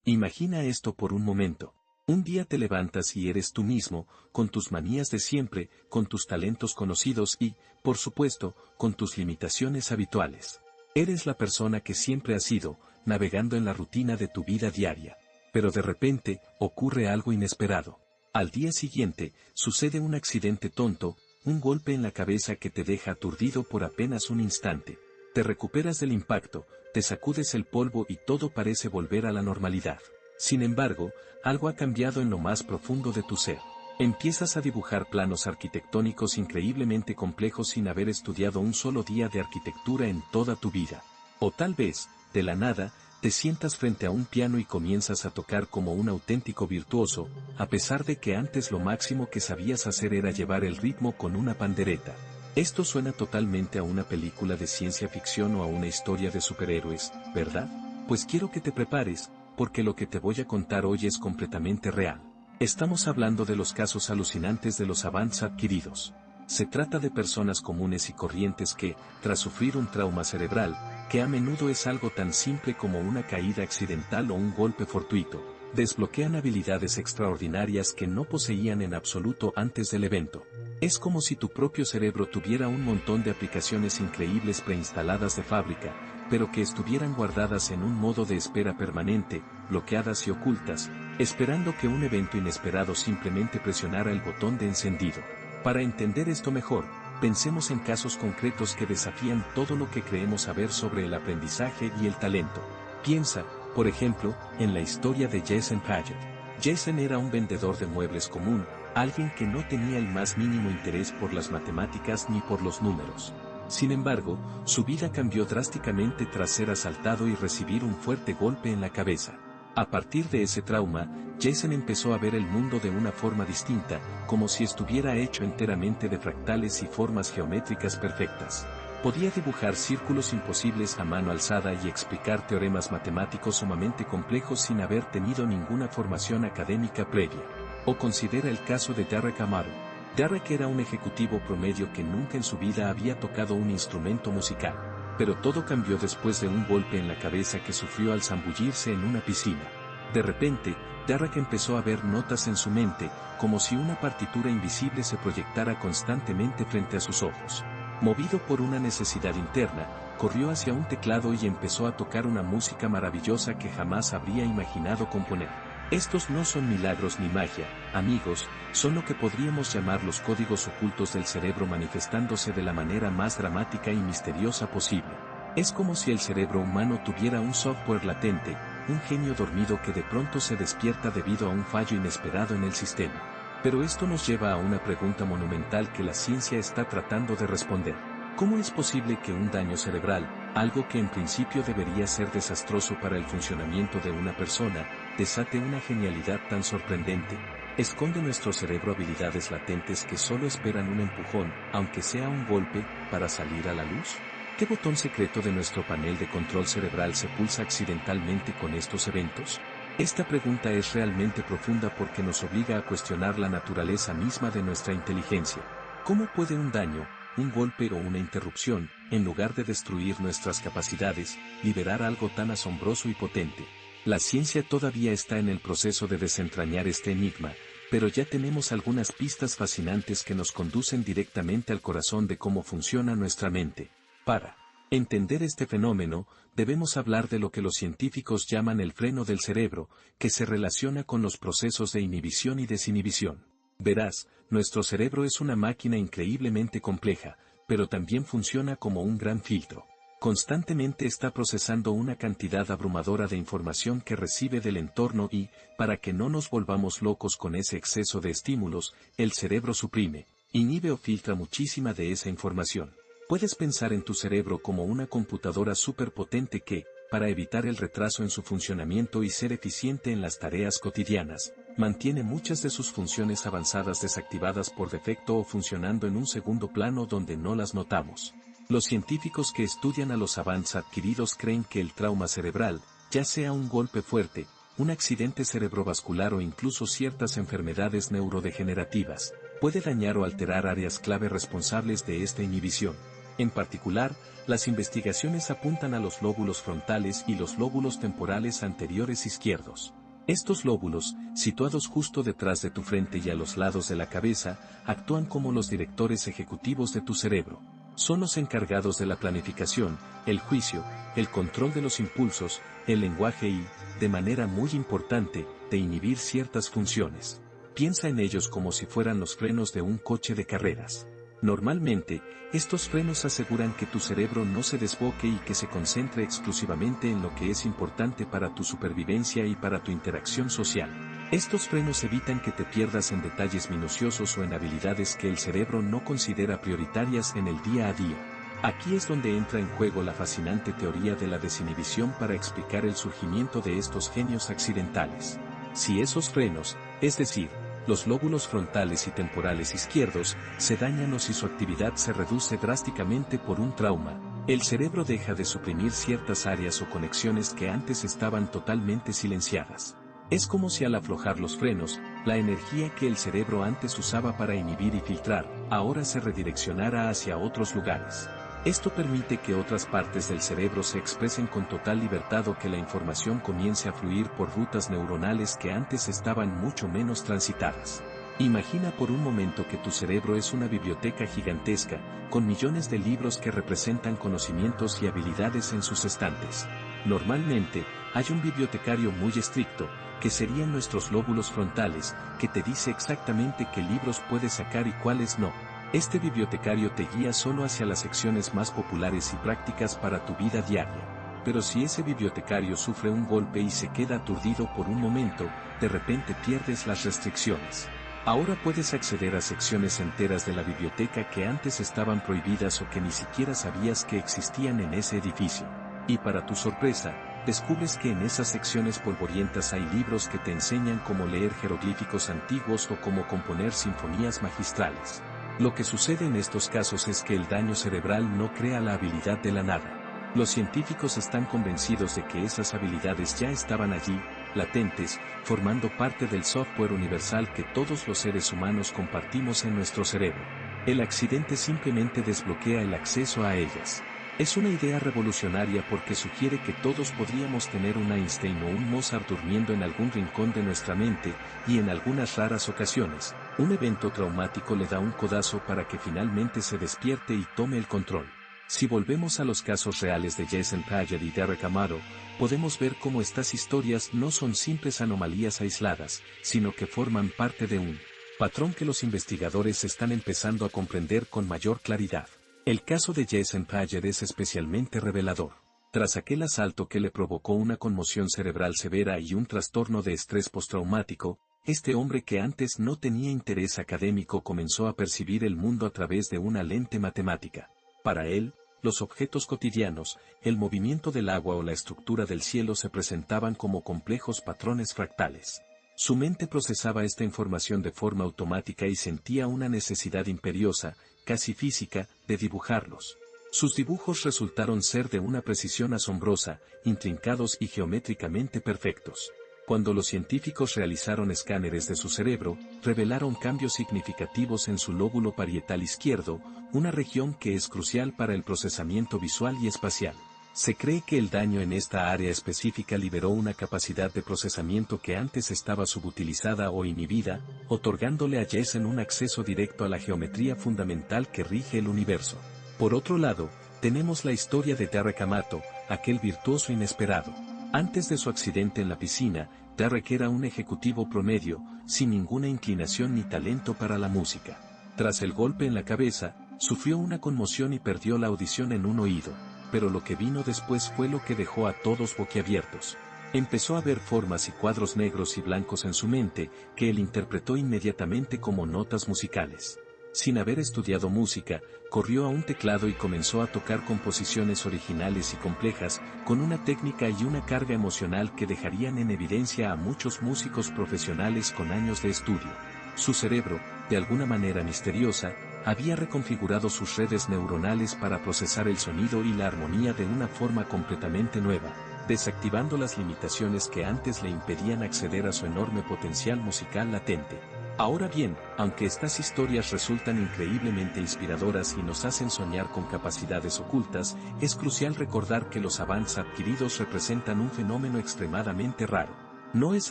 Imagina esto por un momento. Un día te levantas y eres tú mismo, con tus manías de siempre, con tus talentos conocidos y, por supuesto, con tus limitaciones habituales. Eres la persona que siempre has sido, navegando en la rutina de tu vida diaria. Pero de repente, ocurre algo inesperado. Al día siguiente, sucede un accidente tonto, un golpe en la cabeza que te deja aturdido por apenas un instante. Te recuperas del impacto, te sacudes el polvo y todo parece volver a la normalidad. Sin embargo, algo ha cambiado en lo más profundo de tu ser. Empiezas a dibujar planos arquitectónicos increíblemente complejos sin haber estudiado un solo día de arquitectura en toda tu vida. O tal vez, de la nada, te sientas frente a un piano y comienzas a tocar como un auténtico virtuoso, a pesar de que antes lo máximo que sabías hacer era llevar el ritmo con una pandereta. Esto suena totalmente a una película de ciencia ficción o a una historia de superhéroes, ¿verdad? Pues quiero que te prepares, porque lo que te voy a contar hoy es completamente real. Estamos hablando de los casos alucinantes de los avances adquiridos. Se trata de personas comunes y corrientes que, tras sufrir un trauma cerebral, que a menudo es algo tan simple como una caída accidental o un golpe fortuito, desbloquean habilidades extraordinarias que no poseían en absoluto antes del evento. Es como si tu propio cerebro tuviera un montón de aplicaciones increíbles preinstaladas de fábrica, pero que estuvieran guardadas en un modo de espera permanente, bloqueadas y ocultas, esperando que un evento inesperado simplemente presionara el botón de encendido. Para entender esto mejor, pensemos en casos concretos que desafían todo lo que creemos saber sobre el aprendizaje y el talento. Piensa, por ejemplo, en la historia de Jason Paget. Jason era un vendedor de muebles común, alguien que no tenía el más mínimo interés por las matemáticas ni por los números. Sin embargo, su vida cambió drásticamente tras ser asaltado y recibir un fuerte golpe en la cabeza. A partir de ese trauma, Jason empezó a ver el mundo de una forma distinta, como si estuviera hecho enteramente de fractales y formas geométricas perfectas. Podía dibujar círculos imposibles a mano alzada y explicar teoremas matemáticos sumamente complejos sin haber tenido ninguna formación académica previa. O considera el caso de Derek Amaro. Derek era un ejecutivo promedio que nunca en su vida había tocado un instrumento musical. Pero todo cambió después de un golpe en la cabeza que sufrió al zambullirse en una piscina. De repente, Derek empezó a ver notas en su mente, como si una partitura invisible se proyectara constantemente frente a sus ojos. Movido por una necesidad interna, corrió hacia un teclado y empezó a tocar una música maravillosa que jamás habría imaginado componer. Estos no son milagros ni magia, amigos, son lo que podríamos llamar los códigos ocultos del cerebro manifestándose de la manera más dramática y misteriosa posible. Es como si el cerebro humano tuviera un software latente, un genio dormido que de pronto se despierta debido a un fallo inesperado en el sistema. Pero esto nos lleva a una pregunta monumental que la ciencia está tratando de responder. ¿Cómo es posible que un daño cerebral, algo que en principio debería ser desastroso para el funcionamiento de una persona, desate una genialidad tan sorprendente? ¿Esconde nuestro cerebro habilidades latentes que solo esperan un empujón, aunque sea un golpe, para salir a la luz? ¿Qué botón secreto de nuestro panel de control cerebral se pulsa accidentalmente con estos eventos? Esta pregunta es realmente profunda porque nos obliga a cuestionar la naturaleza misma de nuestra inteligencia. ¿Cómo puede un daño, un golpe o una interrupción, en lugar de destruir nuestras capacidades, liberar algo tan asombroso y potente? La ciencia todavía está en el proceso de desentrañar este enigma, pero ya tenemos algunas pistas fascinantes que nos conducen directamente al corazón de cómo funciona nuestra mente. Para entender este fenómeno, debemos hablar de lo que los científicos llaman el freno del cerebro, que se relaciona con los procesos de inhibición y desinhibición. Verás, nuestro cerebro es una máquina increíblemente compleja, pero también funciona como un gran filtro. Constantemente está procesando una cantidad abrumadora de información que recibe del entorno y, para que no nos volvamos locos con ese exceso de estímulos, el cerebro suprime, inhibe o filtra muchísima de esa información. Puedes pensar en tu cerebro como una computadora superpotente que, para evitar el retraso en su funcionamiento y ser eficiente en las tareas cotidianas, mantiene muchas de sus funciones avanzadas desactivadas por defecto o funcionando en un segundo plano donde no las notamos. Los científicos que estudian a los avances adquiridos creen que el trauma cerebral, ya sea un golpe fuerte, un accidente cerebrovascular o incluso ciertas enfermedades neurodegenerativas, puede dañar o alterar áreas clave responsables de esta inhibición. En particular, las investigaciones apuntan a los lóbulos frontales y los lóbulos temporales anteriores izquierdos. Estos lóbulos, situados justo detrás de tu frente y a los lados de la cabeza, actúan como los directores ejecutivos de tu cerebro. Son los encargados de la planificación, el juicio, el control de los impulsos, el lenguaje y, de manera muy importante, de inhibir ciertas funciones. Piensa en ellos como si fueran los frenos de un coche de carreras. Normalmente, estos frenos aseguran que tu cerebro no se desboque y que se concentre exclusivamente en lo que es importante para tu supervivencia y para tu interacción social. Estos frenos evitan que te pierdas en detalles minuciosos o en habilidades que el cerebro no considera prioritarias en el día a día. Aquí es donde entra en juego la fascinante teoría de la desinhibición para explicar el surgimiento de estos genios accidentales. Si esos frenos, es decir, los lóbulos frontales y temporales izquierdos, se dañan o si su actividad se reduce drásticamente por un trauma, el cerebro deja de suprimir ciertas áreas o conexiones que antes estaban totalmente silenciadas. Es como si al aflojar los frenos, la energía que el cerebro antes usaba para inhibir y filtrar, ahora se redireccionara hacia otros lugares. Esto permite que otras partes del cerebro se expresen con total libertad o que la información comience a fluir por rutas neuronales que antes estaban mucho menos transitadas. Imagina por un momento que tu cerebro es una biblioteca gigantesca, con millones de libros que representan conocimientos y habilidades en sus estantes. Normalmente, hay un bibliotecario muy estricto, que serían nuestros lóbulos frontales, que te dice exactamente qué libros puedes sacar y cuáles no. Este bibliotecario te guía solo hacia las secciones más populares y prácticas para tu vida diaria. Pero si ese bibliotecario sufre un golpe y se queda aturdido por un momento, de repente pierdes las restricciones. Ahora puedes acceder a secciones enteras de la biblioteca que antes estaban prohibidas o que ni siquiera sabías que existían en ese edificio. Y para tu sorpresa, descubres que en esas secciones polvorientas hay libros que te enseñan cómo leer jeroglíficos antiguos o cómo componer sinfonías magistrales. Lo que sucede en estos casos es que el daño cerebral no crea la habilidad de la nada. Los científicos están convencidos de que esas habilidades ya estaban allí, latentes, formando parte del software universal que todos los seres humanos compartimos en nuestro cerebro. El accidente simplemente desbloquea el acceso a ellas. Es una idea revolucionaria porque sugiere que todos podríamos tener un Einstein o un Mozart durmiendo en algún rincón de nuestra mente, y en algunas raras ocasiones, un evento traumático le da un codazo para que finalmente se despierte y tome el control. Si volvemos a los casos reales de Jason Paget y Derek Amado, podemos ver cómo estas historias no son simples anomalías aisladas, sino que forman parte de un patrón que los investigadores están empezando a comprender con mayor claridad. El caso de Jason Paget es especialmente revelador. Tras aquel asalto que le provocó una conmoción cerebral severa y un trastorno de estrés postraumático, este hombre que antes no tenía interés académico comenzó a percibir el mundo a través de una lente matemática. Para él, los objetos cotidianos, el movimiento del agua o la estructura del cielo se presentaban como complejos patrones fractales. Su mente procesaba esta información de forma automática y sentía una necesidad imperiosa, casi física, de dibujarlos. Sus dibujos resultaron ser de una precisión asombrosa, intrincados y geométricamente perfectos. Cuando los científicos realizaron escáneres de su cerebro, revelaron cambios significativos en su lóbulo parietal izquierdo, una región que es crucial para el procesamiento visual y espacial. Se cree que el daño en esta área específica liberó una capacidad de procesamiento que antes estaba subutilizada o inhibida, otorgándole a Jason un acceso directo a la geometría fundamental que rige el universo. Por otro lado, tenemos la historia de Derek Amato, aquel virtuoso inesperado. Antes de su accidente en la piscina, Derek era un ejecutivo promedio, sin ninguna inclinación ni talento para la música. Tras el golpe en la cabeza, sufrió una conmoción y perdió la audición en un oído. Pero lo que vino después fue lo que dejó a todos boquiabiertos. Empezó a ver formas y cuadros negros y blancos en su mente, que él interpretó inmediatamente como notas musicales. Sin haber estudiado música, corrió a un teclado y comenzó a tocar composiciones originales y complejas, con una técnica y una carga emocional que dejarían en evidencia a muchos músicos profesionales con años de estudio. Su cerebro, de alguna manera misteriosa, había reconfigurado sus redes neuronales para procesar el sonido y la armonía de una forma completamente nueva, desactivando las limitaciones que antes le impedían acceder a su enorme potencial musical latente. Ahora bien, aunque estas historias resultan increíblemente inspiradoras y nos hacen soñar con capacidades ocultas, es crucial recordar que los avances adquiridos representan un fenómeno extremadamente raro. No es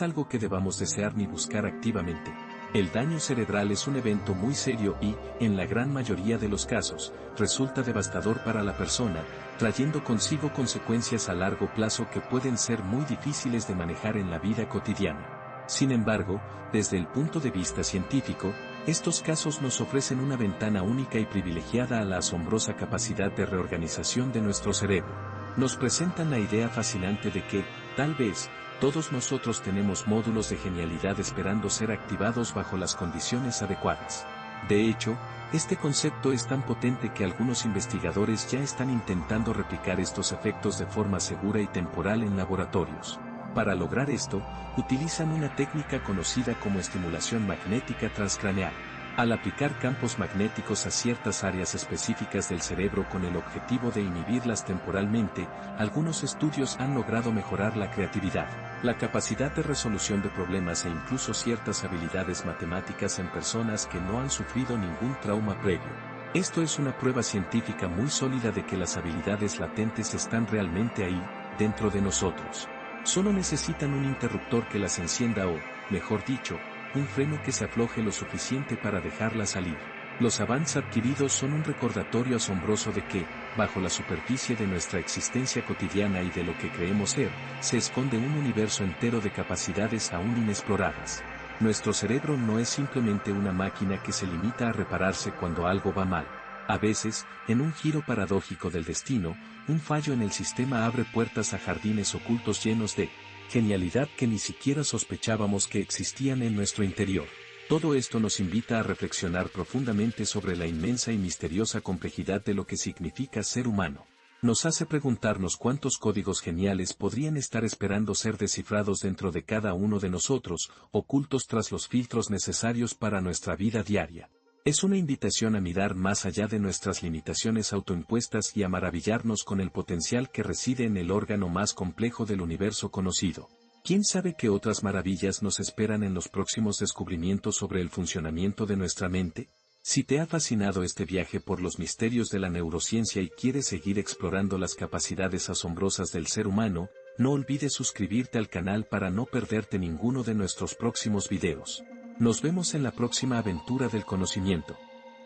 algo que debamos desear ni buscar activamente. El daño cerebral es un evento muy serio y, en la gran mayoría de los casos, resulta devastador para la persona, trayendo consigo consecuencias a largo plazo que pueden ser muy difíciles de manejar en la vida cotidiana. Sin embargo, desde el punto de vista científico, estos casos nos ofrecen una ventana única y privilegiada a la asombrosa capacidad de reorganización de nuestro cerebro. Nos presentan la idea fascinante de que, tal vez, todos nosotros tenemos módulos de genialidad esperando ser activados bajo las condiciones adecuadas. De hecho, este concepto es tan potente que algunos investigadores ya están intentando replicar estos efectos de forma segura y temporal en laboratorios. Para lograr esto, utilizan una técnica conocida como estimulación magnética transcraneal. Al aplicar campos magnéticos a ciertas áreas específicas del cerebro con el objetivo de inhibirlas temporalmente, algunos estudios han logrado mejorar la creatividad, la capacidad de resolución de problemas e incluso ciertas habilidades matemáticas en personas que no han sufrido ningún trauma previo. Esto es una prueba científica muy sólida de que las habilidades latentes están realmente ahí, dentro de nosotros. Solo necesitan un interruptor que las encienda o, mejor dicho, un freno que se afloje lo suficiente para dejarla salir. Los avances adquiridos son un recordatorio asombroso de que, bajo la superficie de nuestra existencia cotidiana y de lo que creemos ser, se esconde un universo entero de capacidades aún inexploradas. Nuestro cerebro no es simplemente una máquina que se limita a repararse cuando algo va mal. A veces, en un giro paradójico del destino, un fallo en el sistema abre puertas a jardines ocultos llenos de genialidad que ni siquiera sospechábamos que existían en nuestro interior. Todo esto nos invita a reflexionar profundamente sobre la inmensa y misteriosa complejidad de lo que significa ser humano. Nos hace preguntarnos cuántos códigos geniales podrían estar esperando ser descifrados dentro de cada uno de nosotros, ocultos tras los filtros necesarios para nuestra vida diaria. Es una invitación a mirar más allá de nuestras limitaciones autoimpuestas y a maravillarnos con el potencial que reside en el órgano más complejo del universo conocido. ¿Quién sabe qué otras maravillas nos esperan en los próximos descubrimientos sobre el funcionamiento de nuestra mente? Si te ha fascinado este viaje por los misterios de la neurociencia y quieres seguir explorando las capacidades asombrosas del ser humano, no olvides suscribirte al canal para no perderte ninguno de nuestros próximos videos. Nos vemos en la próxima aventura del conocimiento.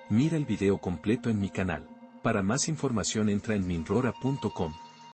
Mira el video completo en mi canal. Para más información entra en minrora.com.